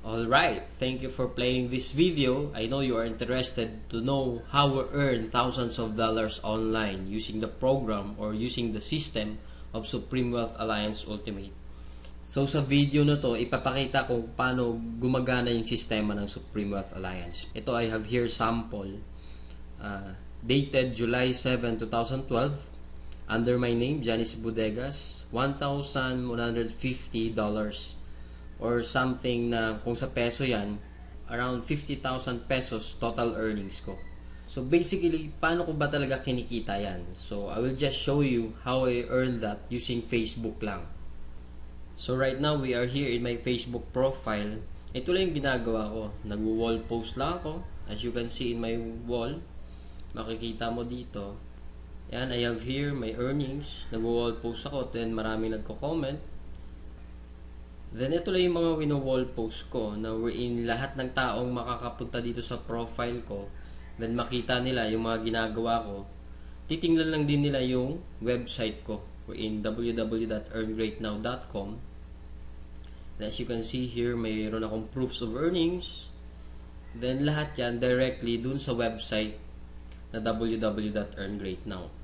Alright, thank you for playing this video. I know you are interested to know how we earn thousands of dollars online using the program or using the system of Supreme Wealth Alliance Ultimate. So sa video na to, ipapakita ko paano gumagana yung sistema ng Supreme Wealth Alliance. Ito, I have here sample dated July 7, 2012 under my name, Janice Bodegas, $1,150 or something na kung sa peso yan, around 50,000 pesos total earnings ko. So basically, paano ko ba talaga kinikita yan? So I will just show you how I earned that using Facebook lang. So right now, we are here in my Facebook profile. Ito lang yung ginagawa ko. Nag-wall post lang ako. As you can see in my wall, makikita mo dito. Yan, I have here my earnings. Nag-wall post ako, then maraming nagko-comment. Then ito lang yung mga wino-wall post ko na wherein lahat ng taong makakapunta dito sa profile ko, then makita nila yung mga ginagawa ko. Titingnan lang din nila yung website ko wherein www.earngreatnow.com. As you can see here, mayroon akong proofs of earnings. Then lahat yan directly dun sa website na www.earngreatnow.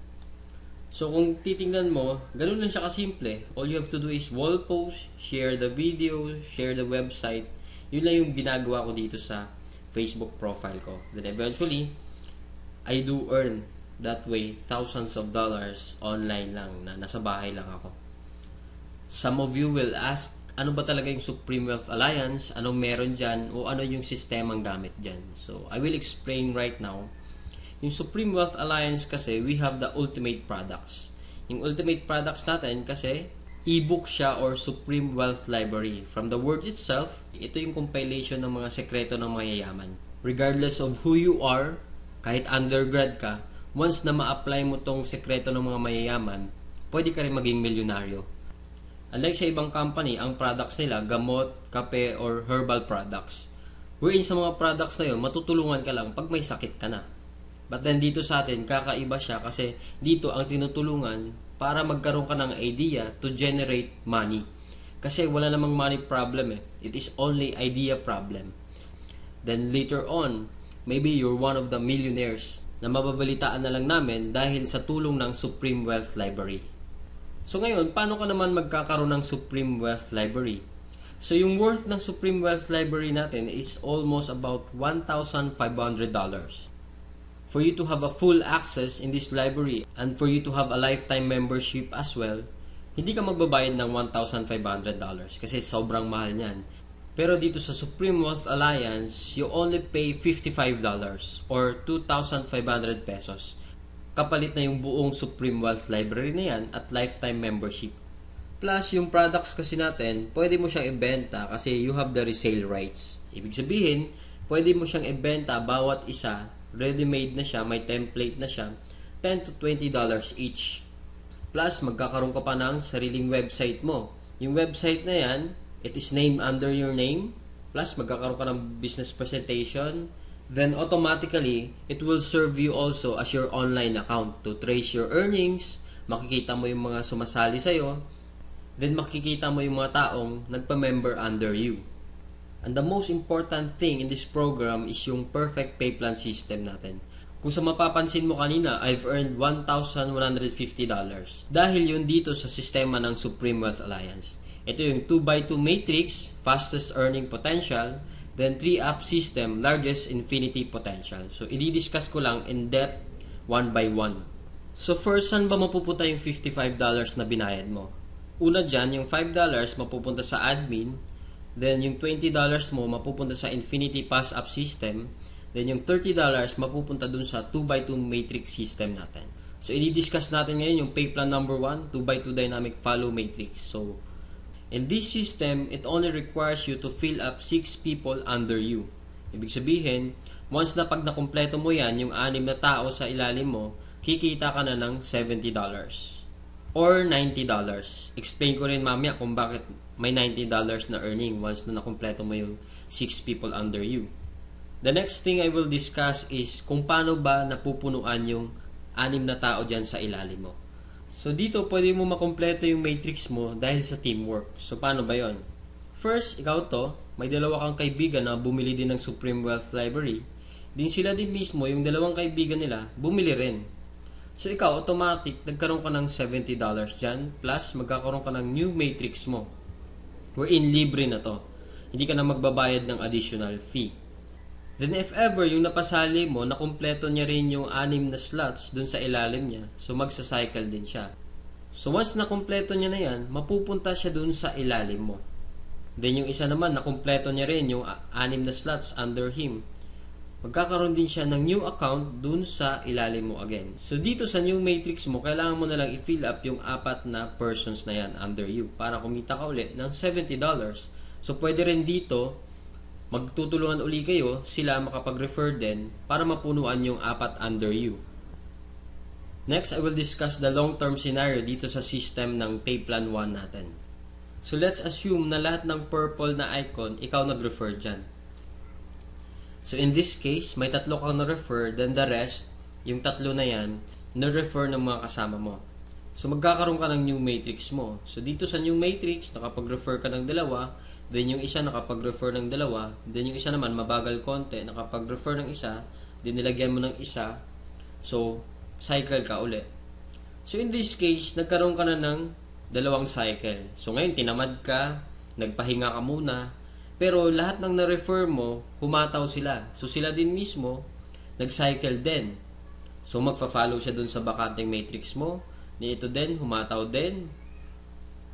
So kung titingnan mo, ganun lang siya kasimple. All you have to do is wall post, share the video, share the website. Yun lang yung ginagawa ko dito sa Facebook profile ko. Then eventually, I do earn that way thousands of dollars online lang na nasa bahay lang ako. Some of you will ask, ano ba talaga yung Supreme Wealth Alliance? Anong meron dyan? O ano yung sistemang gamit dyan? So I will explain right now. Yung Supreme Wealth Alliance kasi, we have the ultimate products. Yung ultimate products natin kasi, ebook siya or Supreme Wealth Library. From the word itself, ito yung compilation ng mga sekreto ng mayayaman. Regardless of who you are, kahit undergrad ka, once na ma-apply mo tong sekreto ng mga mayayaman, pwede ka rin maging milyonaryo. Unlike sa ibang company, ang products nila, gamot, kape, or herbal products. Wherein sa mga products na yun, matutulungan ka lang pag may sakit ka na. But then dito sa atin, kakaiba siya kasi dito ang tinutulungan para magkaroon ka ng idea to generate money. Kasi wala namang money problem eh. It is only idea problem. Then later on, maybe you're one of the millionaires na mababalitaan na lang namin dahil sa tulong ng Supreme Wealth Library. So ngayon, paano ka naman magkakaroon ng Supreme Wealth Library? So yung worth ng Supreme Wealth Library natin is almost about $1,500. For you to have a full access in this library and for you to have a lifetime membership as well, hindi ka magbabayad ng $1,500 kasi sobrang mahal niyan. Pero dito sa Supreme Wealth Alliance, you only pay $55 or 2,500 pesos. Kapalit na yung buong Supreme Wealth Library na yan at lifetime membership. Plus, yung products kasi natin, pwede mo siyang ibenta kasi you have the resale rights. Ibig sabihin, pwede mo siyang ibenta bawat isa, ready-made na siya, may template na siya, $10 to $20 each. Plus, magkakaroon ka pa ng sariling website mo. Yung website na yan, it is named under your name. Plus, magkakaroon ka ng business presentation. Then, automatically, it will serve you also as your online account to trace your earnings. Makikita mo yung mga sumasali sa'yo. Then, makikita mo yung mga taong nagpa-member under you. And the most important thing in this program is yung perfect pay plan system natin. Kung sa mapapansin mo kanina, I've earned $1,150 dahil yun dito sa sistema ng Supreme Wealth Alliance. Ito yung 2x2 matrix, fastest earning potential, then 3-up system, largest infinity potential. So, i-discuss ko lang in depth, one by one. So, first, saan ba mapupunta yung $55 na binayad mo? Una dyan, yung $5 mapupunta sa admin. Then, yung $20 mo mapupunta sa Infinity Pass-Up System. Then, yung $30 mapupunta dun sa 2x2 Matrix System natin. So, i-discuss natin ngayon yung pay plan number 1, 2x2 Dynamic Follow Matrix. So, in this system, it only requires you to fill up 6 people under you. Ibig sabihin, once na pag nakumpleto mo yan, yung 6 na tao sa ilalim mo, kikita ka na ng $70 or $90. Explain ko rin mamaya kung bakit may $90 na earning once na nakumpleto mo yung 6 people under you. The next thing I will discuss is kung paano ba napupunuan yung 6 na tao dyan sa ilalim mo. So dito pwede mo makompleto yung matrix mo dahil sa teamwork. So paano ba yon? First, ikaw to, may dalawa kang kaibigan na bumili din ng Supreme Wealth Library. Din sila din mismo, yung dalawang kaibigan nila, bumili rin. So ikaw, automatic, nagkaroon ka ng $70 dyan, plus magkakaroon ka ng new matrix mo. Wherein libre na to. Hindi ka na magbabayad ng additional fee. Then if ever, yung napasali mo, nakumpleto niya rin yung 6 na slots dun sa ilalim niya, so magsacycle din siya. So once nakumpleto niya na yan, mapupunta siya dun sa ilalim mo. Then yung isa naman, nakumpleto niya rin yung 6 na slots under him. Magkakaroon din siya ng new account dun sa ilalim mo again. So dito sa new matrix mo, kailangan mo na lang i-fill up yung 4 na persons na yan under you para kumita ka uli ng $70. So pwede rin dito, magtutulungan uli kayo, sila makapag-refer din para mapunuan yung 4 under you. Next, I will discuss the long-term scenario dito sa system ng Pay Plan 1 natin. So let's assume na lahat ng purple na icon, ikaw nag-refer dyan. So in this case, may 3 kang na-refer, then the rest, yung 3 na yan, na-refer ng mga kasama mo. So magkakaroon ka ng new matrix mo. So dito sa new matrix, nakapag-refer ka ng 2, then yung isa nakapag-refer ng 2, then yung isa naman mabagal konti, nakapag-refer ng isa, then nilagyan mo ng isa, so cycle ka uli. So in this case, nagkaroon ka na ng 2 cycle. So ngayon, tinamad ka, nagpahinga ka muna, pero lahat ng na-refer mo, humataw sila. So sila din mismo, nag-cycle din. So magfa-follow siya dun sa bakanting matrix mo. Ito din, humataw din.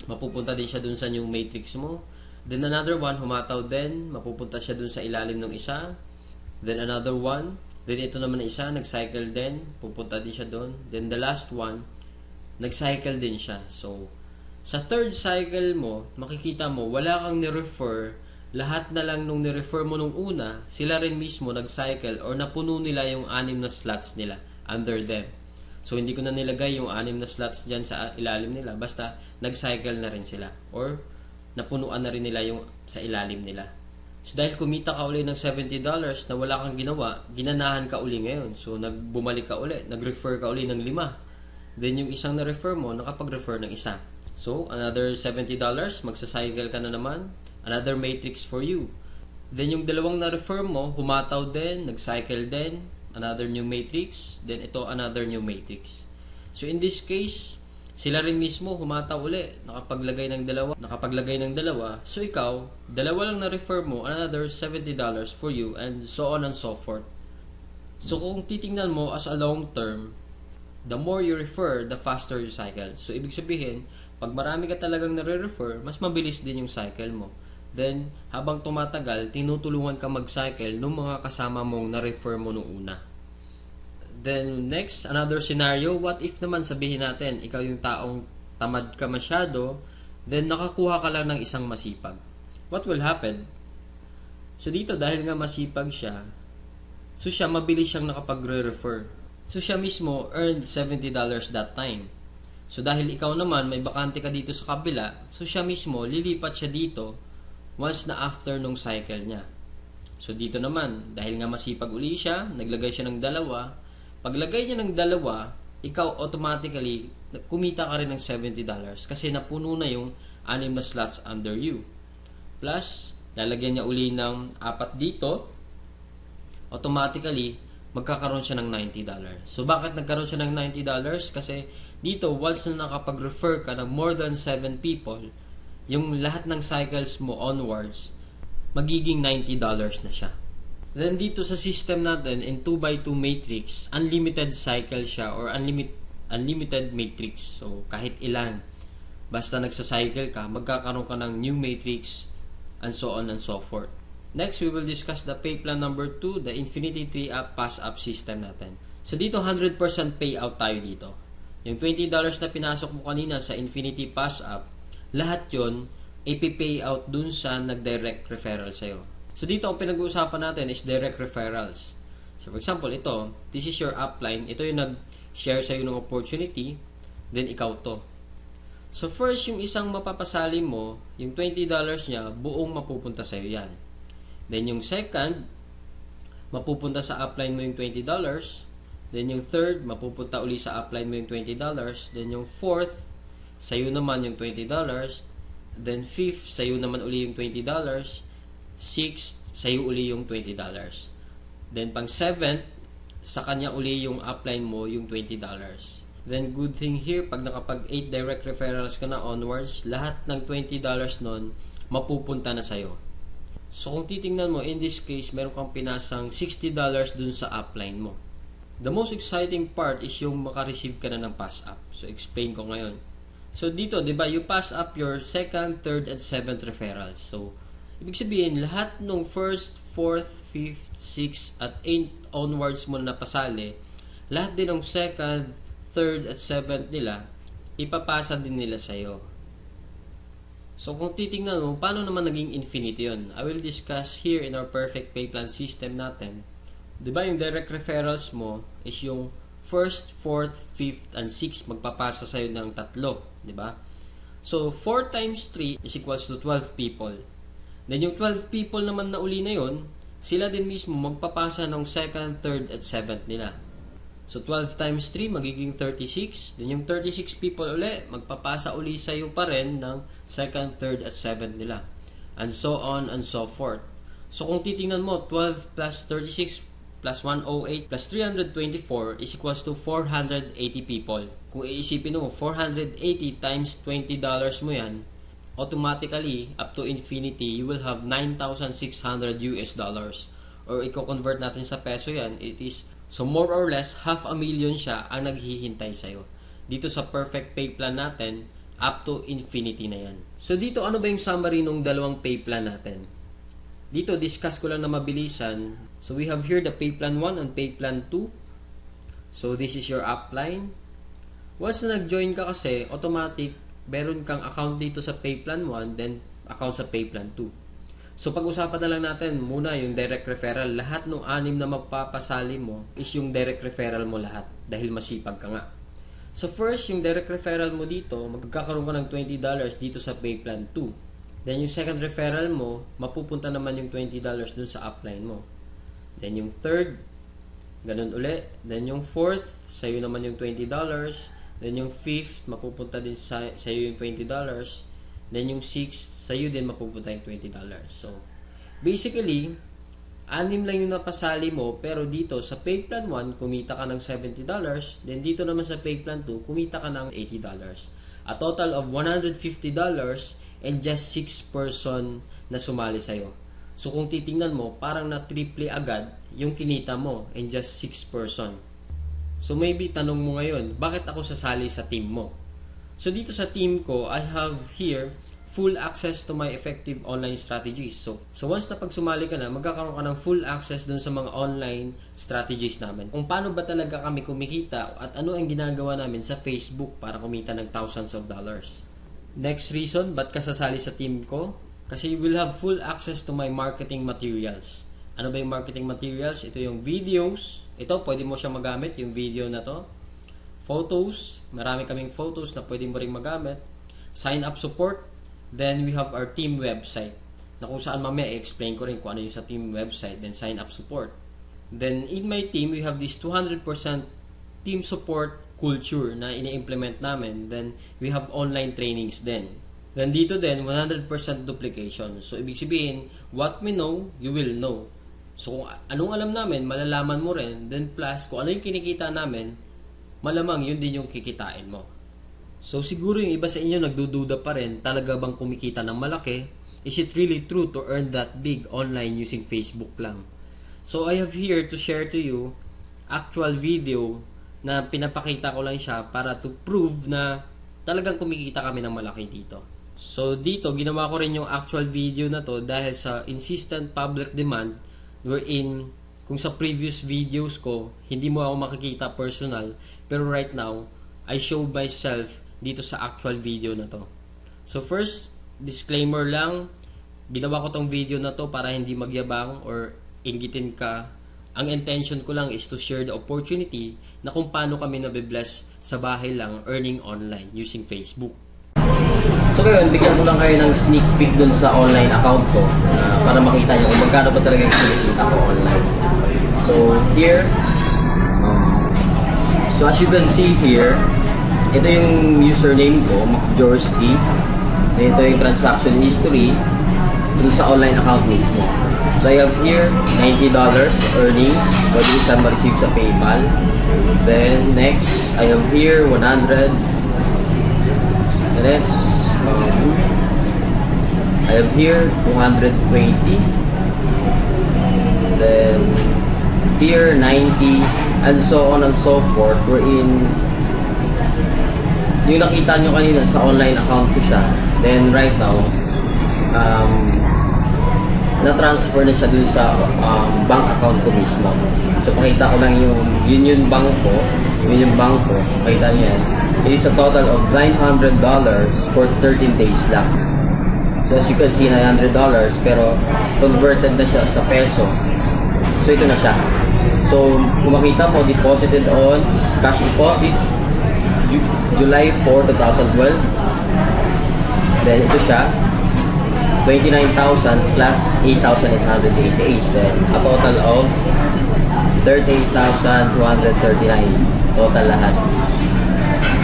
Mapupunta din siya dun sa new matrix mo. Then another one, humataw din. Mapupunta siya dun sa ilalim ng isa. Then another one. Then ito naman na isa, nag-cycle din. Pupunta din siya dun. Then the last one, nag-cycle din siya. So, sa third cycle mo, makikita mo, wala kang ni-refer. Lahat na lang nung ni-refer mo nung una, sila rin mismo nag-cycle or napuno nila yung 6 na slots nila under them. So, hindi ko na nilagay yung 6 na slots dyan sa ilalim nila. Basta, nag-cycle na rin sila. Or, napunuan na rin nila yung sa ilalim nila. So, dahil kumita ka uli ng $70 na wala kang ginawa, ginanahan ka uli ngayon. So, bumalik ka uli. Nag-refer ka uli ng 5. Then, yung isang na-refer mo, nakapag-refer ng isa. So, another $70, magsacycle ka na naman. Another matrix for you. Then, yung 2 na-refer mo, humataw din, nag-cycle din. Another new matrix. Then, ito, another new matrix. So, in this case, sila rin mismo humataw uli. Nakapaglagay ng 2. So, ikaw, 2 lang na-refer mo, another $70 for you, and so on and so forth. So, kung titingnan mo as a long term, the more you refer, the faster you cycle. So, ibig sabihin, pag marami ka talagang nare-refer, mas mabilis din yung cycle mo. Then, habang tumatagal, tinutulungan ka mag-cycle ng mga kasama mong na-refer mo nung una. Then, next, another scenario, what if naman sabihin natin, ikaw yung taong tamad ka masyado, then nakakuha ka lang ng isang masipag. What will happen? So, dito, dahil nga masipag siya, so siya, mabilis siyang nakapagre-refer. So, siya mismo earned $70 that time. So, dahil ikaw naman, may bakante ka dito sa kabila, so siya mismo, lilipat siya dito once na after nung cycle niya. So, dito naman, dahil nga masipag uli siya, naglagay siya ng 2. Paglagay niya ng 2, ikaw automatically, kumita ka rin ng $70 kasi napuno na yung 6 na slots under you. Plus, lalagyan niya uli ng 4 dito, automatically, magkakaroon siya ng $90. So, bakit nagkaroon siya ng $90? Kasi dito, once na nakapag-refer ka ng more than 7 people, yung lahat ng cycles mo onwards, magiging $90 na siya. Then, dito sa system natin, in 2x2 matrix, unlimited cycle siya or unlimited matrix. So, kahit ilan, basta nagsa-cycle ka, magkakaroon ka ng new matrix, and so on and so forth. Next, we will discuss the pay plan number 2, the Infinity 3-up pass-up system natin. So, dito 100% payout tayo dito. Yung $20 na pinasok mo kanina sa Infinity pass-up, lahat yon ipi-payout dun sa nag-direct referral sa'yo. So, dito ang pinag-uusapan natin is direct referrals. So, for example, ito, this is your upline. Ito yung nag-share sa'yo ng opportunity, then ikaw to. So, first, yung isang mapapasali mo, yung $20 niya, buong mapupunta sa'yo yan. Then, yung second, mapupunta sa upline mo yung $20. Then, yung third, mapupunta uli sa upline mo yung $20. Then, yung fourth, sa'yo naman yung $20. Then 5th, sa'yo naman uli yung $20. 6th, sa'yo uli yung $20. Then pang 7th, sa kanya uli yung upline mo yung $20. Then good thing here, pag nakapag 8 direct referrals ka na onwards, lahat ng $20 nun mapupunta na sa'yo. So kung titingnan mo, in this case, meron kang pinasang $60 dun sa upline mo. The most exciting part is yung makareceive ka na ng pass up. So explain ko ngayon. So dito, di ba, you pass up your 2nd, 3rd, and 7th referrals. So ibig sabihin, lahat ng 1st, 4th, 5th, 6th, at 8th onwards mo na napasali, lahat din ng 2nd, 3rd, at 7th nila, ipapasa din nila sa'yo. So kung titingnan mo, paano naman naging infinity yun? I will discuss here in our perfect pay plan system natin. Diba yung direct referrals mo is yung 1st, 4th, 5th, and 6th magpapasa sa'yo ng 3. Diba? So 4 times 3 is equals to 12 people. Then yung 12 people naman na uli na yun, sila din mismo magpapasa ng 2nd, 3rd, at 7th nila. So 12 times 3 magiging 36. Then yung 36 people uli, magpapasa uli sa'yo pa rin ng 2nd, 3rd, at 7th nila. And so on and so forth. So kung titingnan mo, 12 plus 36 plus 108 plus 324 is equals to 480 people. Kung iisipin mo, 480 times $20 mo yan, automatically, up to infinity, you will have $9,600 US. Or i-convert natin sa peso yan, it is, so more or less, 500,000 siya ang naghihintay sa'yo. Dito sa perfect pay plan natin, up to infinity na yan. So dito, ano ba yung summary ng dalawang pay plan natin? Dito, discuss ko lang na mabilisan. So we have here the pay plan 1 and pay plan 2. So this is your upline. Once na nag-join ka kasi, automatic, meron kang account dito sa pay plan 1, then account sa pay plan 2. So pag-usapan na lang natin muna yung direct referral. Lahat ng 6 na magpapasali mo is yung direct referral mo lahat dahil masipag ka nga. So first, yung direct referral mo dito, magkakaroon ka ng $20 dito sa pay plan 2. Then yung second referral mo, mapupunta naman yung $20 dun sa upline mo. Then yung third, ganun uli. Then yung fourth, sa'yo naman yung $20. Then yung fifth, mapupunta din sa'yo yung $20. Then yung sixth, sa'yo din mapupunta yung $20. So, basically, 6 lang yung napasali mo, pero dito sa pay plan 1, kumita ka ng $70. Then dito naman sa pay plan 2, kumita ka ng $80. A total of $150 and just 6 person na sumali sa'yo. So kung titingnan mo, parang na-triple agad yung kinita mo and just 6 person. So maybe tanong mo ngayon, bakit ako sasali sa team mo? So dito sa team ko, I have here full access to my effective online strategies. So once na pag sumali ka na, magkakaroon ka ng full access dun sa mga online strategies namin. Kung paano ba talaga kami kumikita at ano ang ginagawa namin sa Facebook para kumita ng thousands of dollars. Next reason, ba't ka sasali sa team ko? Kasi you will have full access to my marketing materials. Ano ba yung marketing materials? Ito yung videos. Ito, pwede mo siya magamit, yung video na to. Photos. Marami kaming photos na pwede mo ring magamit. Sign up support. Then we have our team website na kung saan mamaya i-explain ko rin kung ano yung sa team website. Then sign up support. Then in my team, we have this 200% team support culture na ini-implement namin. Then we have online trainings din. Then dito din, 100% duplication. So ibig sabihin, what we know, you will know. So kung anong alam namin, malalaman mo rin. Then plus, kung ano yung kinikita namin, malamang yun din yung kikitain mo. So siguro yung iba sa inyo nagdududa pa rin, talaga bang kumikita ng malaki? Is it really true to earn that big online using Facebook lang? So I have here to share to you actual video na pinapakita ko lang siya para to prove na talagang kumikita kami ng malaki dito. So dito, ginawa ko rin yung actual video na to dahil sa insistent public demand wherein kung sa previous videos ko, hindi mo ako makikita personal, pero right now, I show myself dito sa actual video na to. So first, disclaimer lang, ginawa ko tong video na to para hindi magyabang or inggitin ka. Ang intention ko lang is to share the opportunity na kung paano kami nabibless sa bahay lang earning online using Facebook. So ngayon, bigyan ko lang kayo ng sneak peek dun sa online account ko para makita nyo kung magkano ba talaga yung kinikita ko online. So here, so as you can see here, ito yung username ko, Macjorski. Ito yung transaction history dun sa online account mismo. So I have here $90 earnings, pwede isa ma-receive sa PayPal. Then next, I have here 100. The next, I have here 220. Then here 90, and so on and so forth. We're in yung nakita nyo kanina sa online account ko siya. Then right now, na-transfer na siya dun sa bank account ko mismo. So pakita ko lang yung bank ko. Yun yung bank ko. Pakita nyo yan. It is a total of $900 for 13 days lang. So as you can see, $900 pero converted na siya sa peso. So ito na siya. So kung makita mo, deposited on cash deposit July 4, 2012. Then ito siya, 29,000 plus 8,888. Then a total of 38,239 total lahat.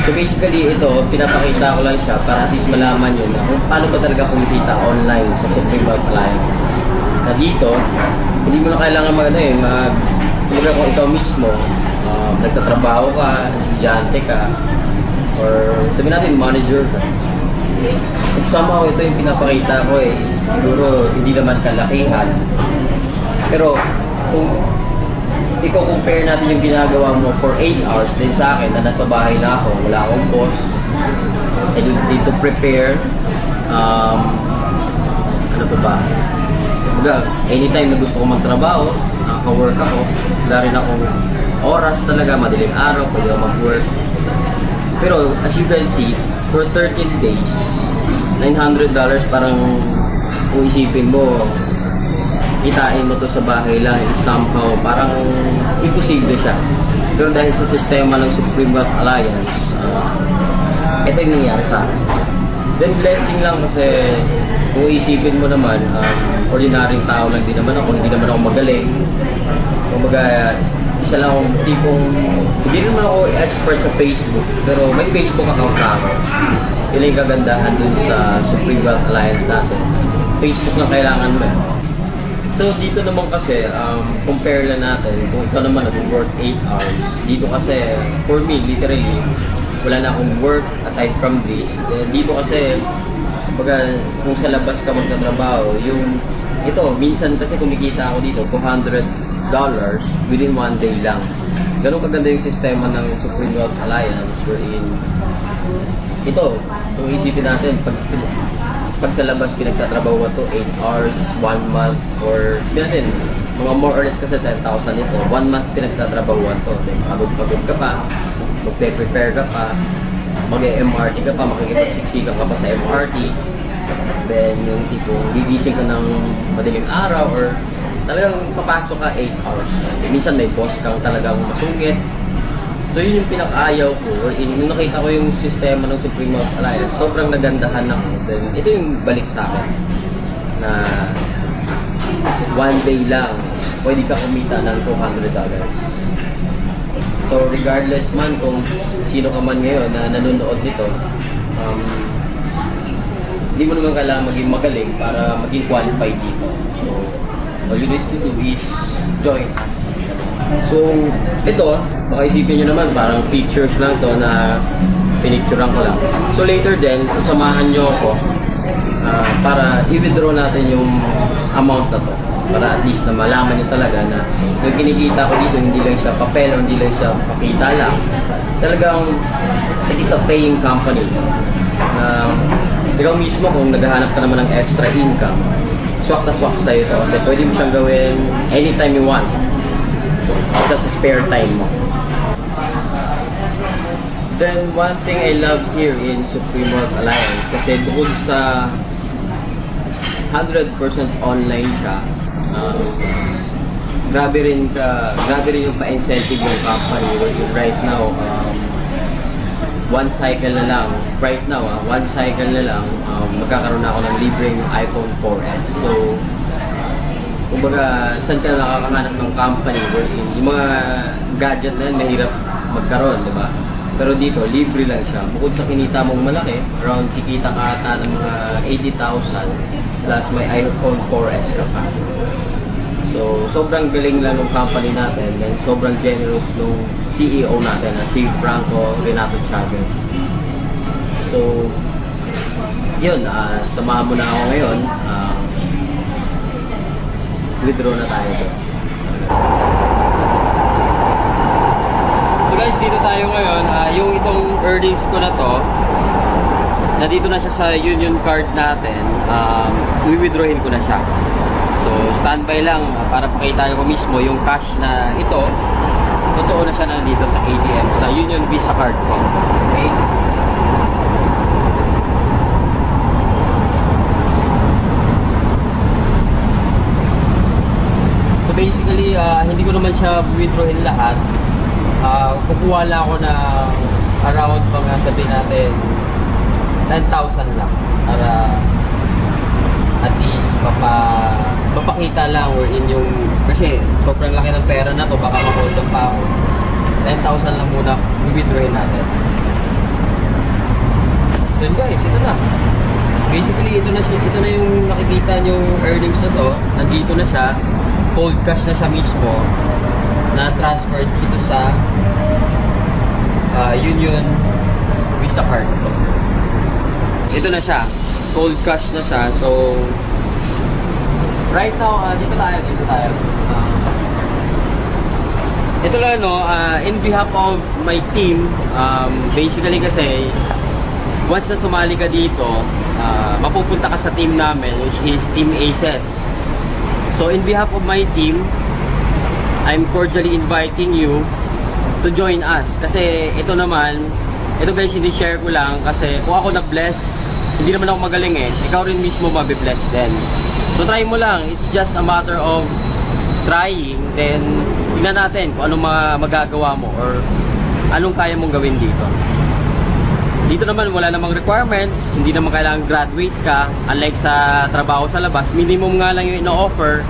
So basically ito, pinapakita ko lang siya para at least malaman nyo na kung paano ba talaga kumikita online sa Supreme Wealth Alliance. Na dito, hindi mo na kailangan kumbaga kung ikaw mismo, nagtatrabaho ka, estudyante ka, or sabihin natin manager ka. Somehow ito yung pinapakita ko is siguro hindi naman kalakihan. Pero kung ikaw compare natin yung ginagawa mo for 8 hours din sa akin na nasa bahay na ako, wala akong boss, I need to prepare ano ba? Anytime na gusto ko magtrabaho, nakaka-work ako, wala rin akong oras talaga, madaling araw, pwede ako mag-work. Pero as you can see, for 13 days, $900 parang kung isipin mo, itain mo to sa bahay lang, is somehow parang imposible siya. Pero dahil sa sistema ng Supreme Wealth Alliance, ito yung nangyari sa akin. Then blessing lang kasi kung isipin mo naman, ordinaryong tao lang din naman ako, hindi naman ako magaling. Kumbaga, isa lang akong tipong, hindi naman ako expert sa Facebook, pero may Facebook account na ako. Yun yung kagandahan dun sa Supreme Wealth Alliance natin. Facebook lang kailangan mo. So dito naman kasi, compare lang natin, kung ikaw naman nag-work 8 hours, dito kasi, for me, literally, wala na akong work aside from this. Dito kasi, kumbaga, kung sa labas ka magtatrabaho, ito, minsan kasi kumikita ako dito, $200 within 1 day lang. Ganun kaganda yung sistema ng Supreme Wealth Alliance wherein ito, kung isipin natin, pag sa labas pinagtatrabaho to 8 hours, 1 month, or sabihin natin, mga more or less kasi 10,000 ito, 1 month pinagtatrabaho to. Then pagod ka pa, magpe-prepare ka pa, mag-MRT ka pa, makikipagsiksikan ka pa sa MRT, then yung tipong gigising ka ng madaling araw or talagang papasok ka 8 hours. Minsan may boss kang talagang masungit. So yun yung pinaka-ayaw ko. Nung nakita ko yung sistema ng Supreme Wealth Alliance, sobrang nagandahan ako. Then ito yung balik sa akin na 1 day lang pwede ka kumita ng $200. So regardless man kung sino ka man ngayon na nanonood nito, hindi mo naman kailangan maging magaling para maging qualified dito. So all you need to do is join us. So ito, baka isipin nyo naman parang pictures lang to na pinicturean ko lang. So later din, sasamahan nyo ako para i-withdraw natin yung amount na to. Para at least na malaman nyo talaga na yung kinikita ko dito, hindi lang siya papel o hindi lang siya pakita lang. Talagang it is a paying company. Ikaw mismo kung naghahanap ka naman ng extra income, swak na swak tayo ito kasi pwede mo siyang gawin anytime you want. Isa sa spare time mo. Then one thing I love here in Supreme Wealth Alliance kasi bukod sa 100% online siya, grabe rin yung pa-incentive ng company right now. One cycle na lang, right now, one cycle na lang, magkakaroon na ako ng libreng iPhone 4S. So, kumbaga, saan ka nakakahanap ng company wherein yung mga gadget na yan, mahirap magkaroon, di ba? Pero dito, libre lang siya. Bukod sa kinita mong malaki, around kikita ka ata ng mga 80,000 plus may iPhone 4S ka pa. So, sobrang galing lang ng company natin and sobrang generous ng CEO natin na si Franco Renato Chavez. So, yun, samahan mo na ako ngayon. Withdraw na tayo. So guys, dito tayo ngayon. Yung itong earnings ko na to, nandito na siya sa union card natin. I-withdrawin ko na siya. So, standby lang para pakita ko mismo yung cash na ito. Totoo na siya nandito sa ATM, sa Union Visa card ko. Okay? So, basically, hindi ko naman siya withdrawin lahat. Kukuha lang ako na around mga sabihin natin 10,000 lang para at least mapakita lang or in yung kasi sobrang laki ng pera na to, baka ma-hold pa ako. 10,000 lang muna i-withdrawin natin. Then guys, ito na. Basically, ito na yung nakikita yung earnings na to. Nandito na siya. Cold cash na siya mismo na transferred dito sa Union Visa card to. Ito na siya. Cold cash na siya. So, right now, dito tayo. Ito lang, no, in behalf of my team, basically kasi, once na sumali ka dito, mapupunta ka sa team namin, which is Team Aces. So, in behalf of my team, I'm cordially inviting you to join us. Kasi ito guys, hindi share ko lang kasi kung ako nag-bless, hindi naman ako magaling eh. Ikaw rin mismo mabibless din. So try mo lang. It's just a matter of trying. Then, tingnan natin kung anong magagawa mo or anong kaya mong gawin dito. Dito naman, wala namang requirements. Hindi naman kailangan graduate ka. Unlike sa trabaho sa labas, minimum nga lang yung ino-offer.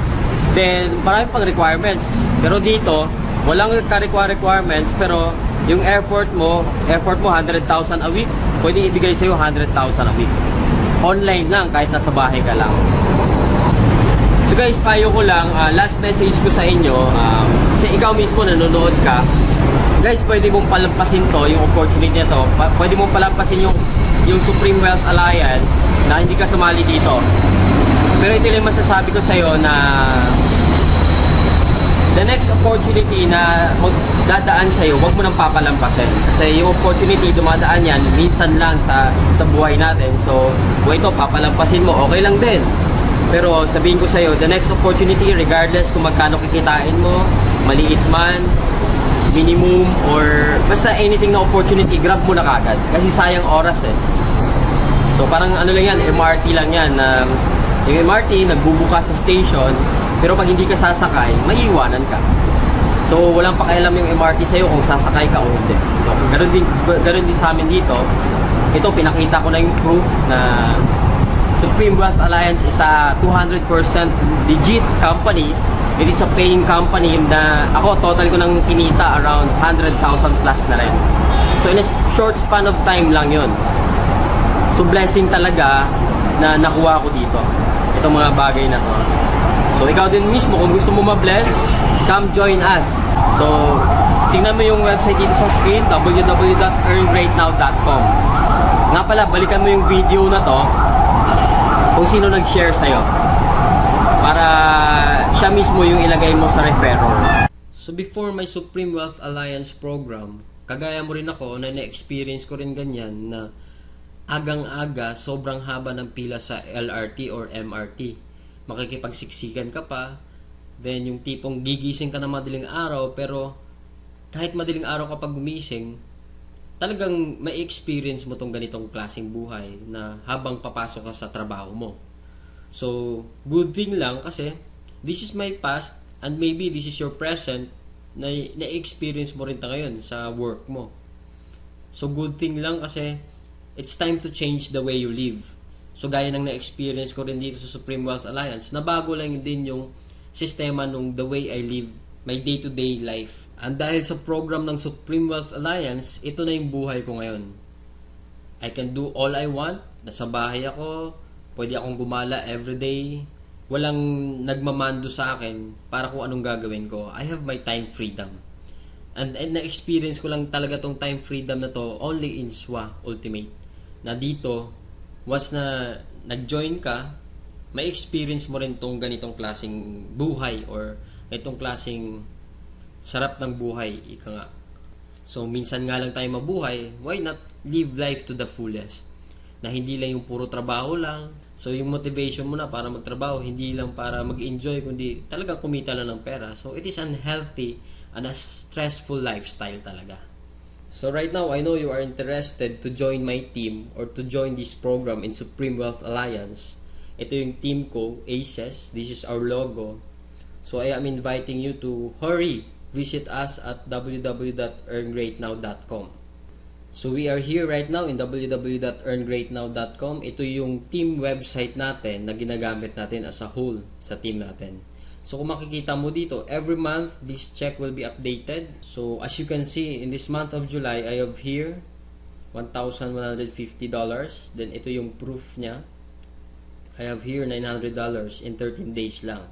Then, marami pang requirements. Pero dito, walang requirements. Pero, yung effort mo 100,000 a week, pwede ibigay sa'yo 100,000 a week. Online lang, kahit nasa bahay ka lang. So guys, payo ko lang, last message ko sa inyo, kasi ikaw mismo nanonood ka, guys, pwede mong palampasin to, yung opportunity na to, pwede mong palampasin yung Supreme Wealth Alliance na hindi ka sumali dito. Pero ito lang masasabi ko sa'yo na the next opportunity na magdadaan sa'yo, huwag mo nang papalampasin. Kasi yung opportunity, dumadaan yan, minsan lang sa buhay natin. So, kung ito, papalampasin mo, okay lang din. Pero sabihin ko sa'yo, the next opportunity, regardless kung magkano kikitain mo, maliit man, minimum, or basta anything na opportunity, grab mo na kagad. Kasi sayang oras eh. So, parang ano lang yan, MRT lang yan. Yung MRT, nagbubuka sa station, pero pag hindi ka sasakay, maiiwanan ka. So, walang pakialam yung MRT sa'yo kung sasakay ka o hindi. So, ganun din sa amin dito. Ito, pinakita ko na yung proof na Supreme Wealth Alliance is a 200% legit company. It is a paying company na ako, total ko nang kinita around 100,000 plus na rin. So, in a short span of time lang yun. So, blessing talaga na nakuha ko dito. Itong mga bagay na to. So, ikaw din mismo, kung gusto mo ma-bless, come join us. So, tingnan mo yung website dito sa screen, www.earngreatnow.com. Nga pala, balikan mo yung video na to kung sino nag-share sa'yo. Para siya mismo yung ilagay mo sa referral. So, before my Supreme Wealth Alliance program, kagaya mo rin ako na na-experience ko rin ganyan na agang-aga, sobrang haba ng pila sa LRT or MRT. Makikipagsiksikan ka pa, then yung tipong gigising ka na madaling araw, pero kahit madaling araw kapag gumising, talagang may experience mo tong ganitong klaseng buhay na habang papasok ka sa trabaho mo. So, good thing lang kasi this is my past and maybe this is your present na na-experience mo rin ta ngayon sa work mo. So, good thing lang kasi it's time to change the way you live. So, gaya ng na-experience ko rin dito sa Supreme Wealth Alliance, nabago lang din yung sistema nung the way I live my day-to-day life And dahil sa program ng Supreme Wealth Alliance, ito na yung buhay ko ngayon. I can do all I want. Nasa bahay ako. Pwede akong gumala everyday. Walang nagmamando sa akin para kung anong gagawin ko. I have my time freedom. And na-experience ko lang talaga tong time freedom na to only in SWA Ultimate. Na dito, once na nag-join ka, may experience mo rin tong ganitong klaseng buhay or ganitong klaseng sarap ng buhay, ika nga. So, minsan nga lang tayo mabuhay, why not live life to the fullest? Na hindi lang yung puro trabaho lang. So, yung motivation mo na para magtrabaho, hindi lang para mag-enjoy, kundi talagang kumita lang ng pera. So, it is unhealthy and a stressful lifestyle talaga. So, right now, I know you are interested to join my team or to join this program in Supreme Wealth Alliance. Ito yung team ko, ACES. This is our logo. So, I am inviting you to hurry. Visit us at www.earngreatnow.com. So we are here right now in www.earngreatnow.com. Ito yung team website natin na ginagamit natin as a whole sa team natin. So kung makikita mo dito, every month this check will be updated. So as you can see, in this month of July, I have here $1,150. Then ito yung proof niya. I have here $900 in 13 days lang.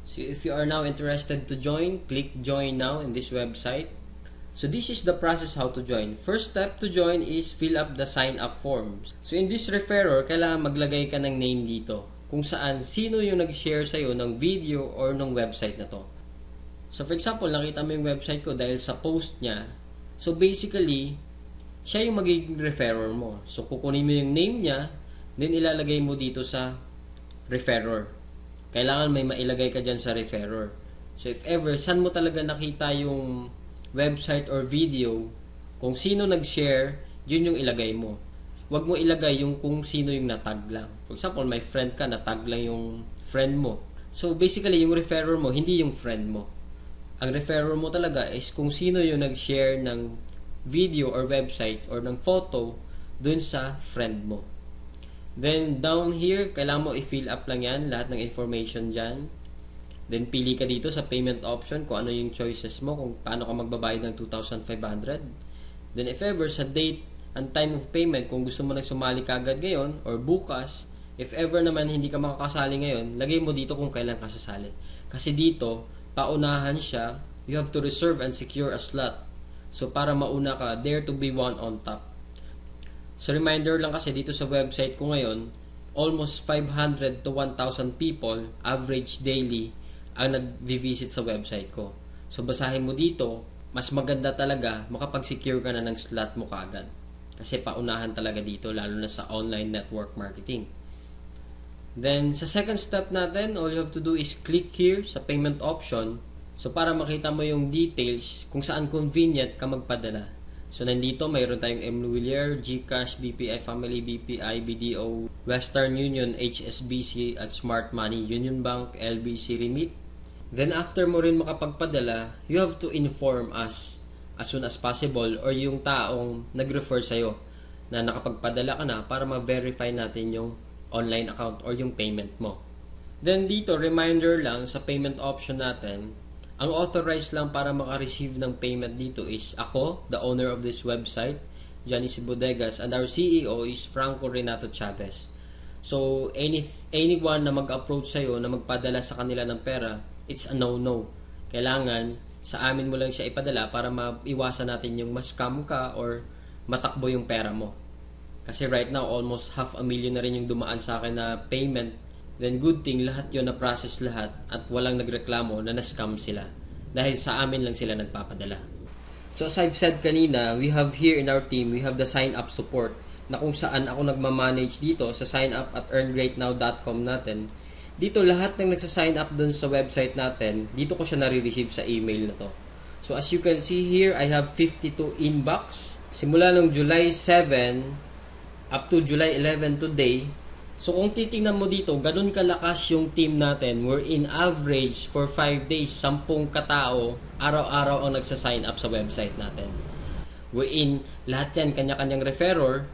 So if you are now interested to join, click join now in this website. So this is the process how to join. First step to join is fill up the sign up forms. So in this referrer, kailangan maglagay ka ng name dito kung saan sino yung nag-share sa'yo ng video or ng website na to. So for example, nakita mo yung website ko dahil sa post niya. So basically, siya yung magiging referrer mo. So kukunin mo yung name niya, then ilalagay mo dito sa referrer. Kailangan may mailagay ka dyan sa referrer. So if ever, saan mo talaga nakita yung website or video, kung sino nag-share, yun yung ilagay mo. Huwag mo ilagay yung kung sino yung natag lang. For example, may friend ka, natag lang yung friend mo. So basically, yung referrer mo, hindi yung friend mo. Ang referrer mo talaga is kung sino yung nag-share ng video or website or ng photo dun sa friend mo. Then, down here, kailangan mo i-fill up lang yan, lahat ng information dyan. Then, pili ka dito sa payment option kung ano yung choices mo, kung paano ka magbabayad ng 2,500. Then, if ever, sa date and time of payment, kung gusto mo na sumali kagad ngayon or bukas, if ever naman hindi ka makakasali ngayon, lagay mo dito kung kailan ka sasali. Kasi dito, paunahan siya, you have to reserve and secure a slot. So, para mauna ka, there to be one on top. So reminder lang kasi dito sa website ko ngayon, almost 500 to 1,000 people average daily ang nag-visit sa website ko. So basahin mo dito, mas maganda talaga makapag-secure ka na ng slot mo kaagad. Kasi paunahan talaga dito lalo na sa online network marketing. Then sa second step natin, all you have to do is click here sa payment option. So para makita mo yung details kung saan convenient ka magpadala. So, nandito, mayroon tayong MWillier, GCash, BPI Family, BPI, BDO, Western Union, HSBC, at Smart Money, Union Bank, LBC Remit. Then, after mo rin makapagpadala, you have to inform us as soon as possible or yung taong nag-refer sa'yo na nakapagpadala ka na para ma-verify natin yung online account or yung payment mo. Then, dito, reminder lang sa payment option natin, ang authorized lang para maka-receive ng payment dito is ako, the owner of this website, Johnny C. Bodegas, and our CEO is Franco Renato Chavez. So, anyone na mag-approach sa'yo na magpadala sa kanila ng pera, it's a no-no. Kailangan, sa amin mo lang siya ipadala para maiwasan natin yung ma-scam ka or matakbo yung pera mo. Kasi right now, almost 500,000 na rin yung dumaan sa akin na payment. Then good thing, lahat yun na-process lahat at walang nagreklamo na na-scam sila. Dahil sa amin lang sila nagpapadala. So as I've said kanina, we have here in our team, we have the sign-up support na kung saan ako nagmamanage dito sa sign-up at earngreatnow.com natin. Dito lahat ng nagsa-sign up dun sa website natin, dito ko siya nare-receive sa email na to. So as you can see here, I have 52 inbox. Simula nung July 7 up to July 11 today. So kung titingnan mo dito, ganun kalakas yung team natin. We're in average for 5 days, 10 katao, araw-araw ang nagsa-sign up sa website natin. We're in, lahat yan, kanya-kanyang referrer.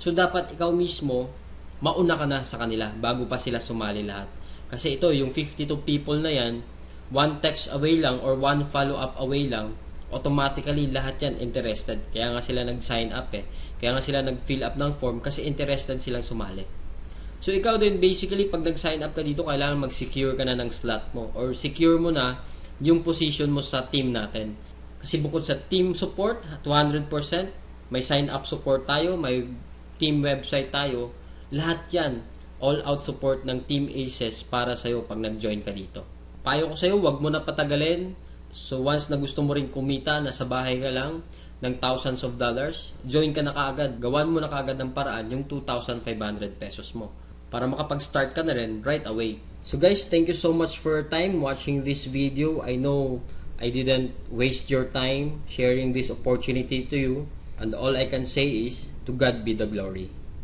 So dapat ikaw mismo, mauna ka na sa kanila bago pa sila sumali lahat. Kasi ito, yung 52 people na yan, one text away lang or one follow-up away lang, automatically lahat yan interested. Kaya nga sila nag-sign up eh. Kaya nga sila nag-fill up ng form kasi interested silang sumali. So ikaw din basically pag nag-sign up ka dito, kailangan mag-secure ka na ng slot mo or secure mo na yung position mo sa team natin. Kasi bukod sa team support, 200%, may sign up support tayo, may team website tayo, lahat yan, all out support ng Team Aces para sa'yo pag nag-join ka dito. Payo ko sa'yo, wag mo na patagalin. So once na gusto mo rin kumita, nasa bahay ka lang, ng thousands of dollars, join ka na kaagad. Gawan mo na kaagad ng paraan yung 2,500 pesos mo para makapag-start ka na rin right away. So guys, thank you so much for your time watching this video. I know I didn't waste your time sharing this opportunity to you. And all I can say is, to God be the glory.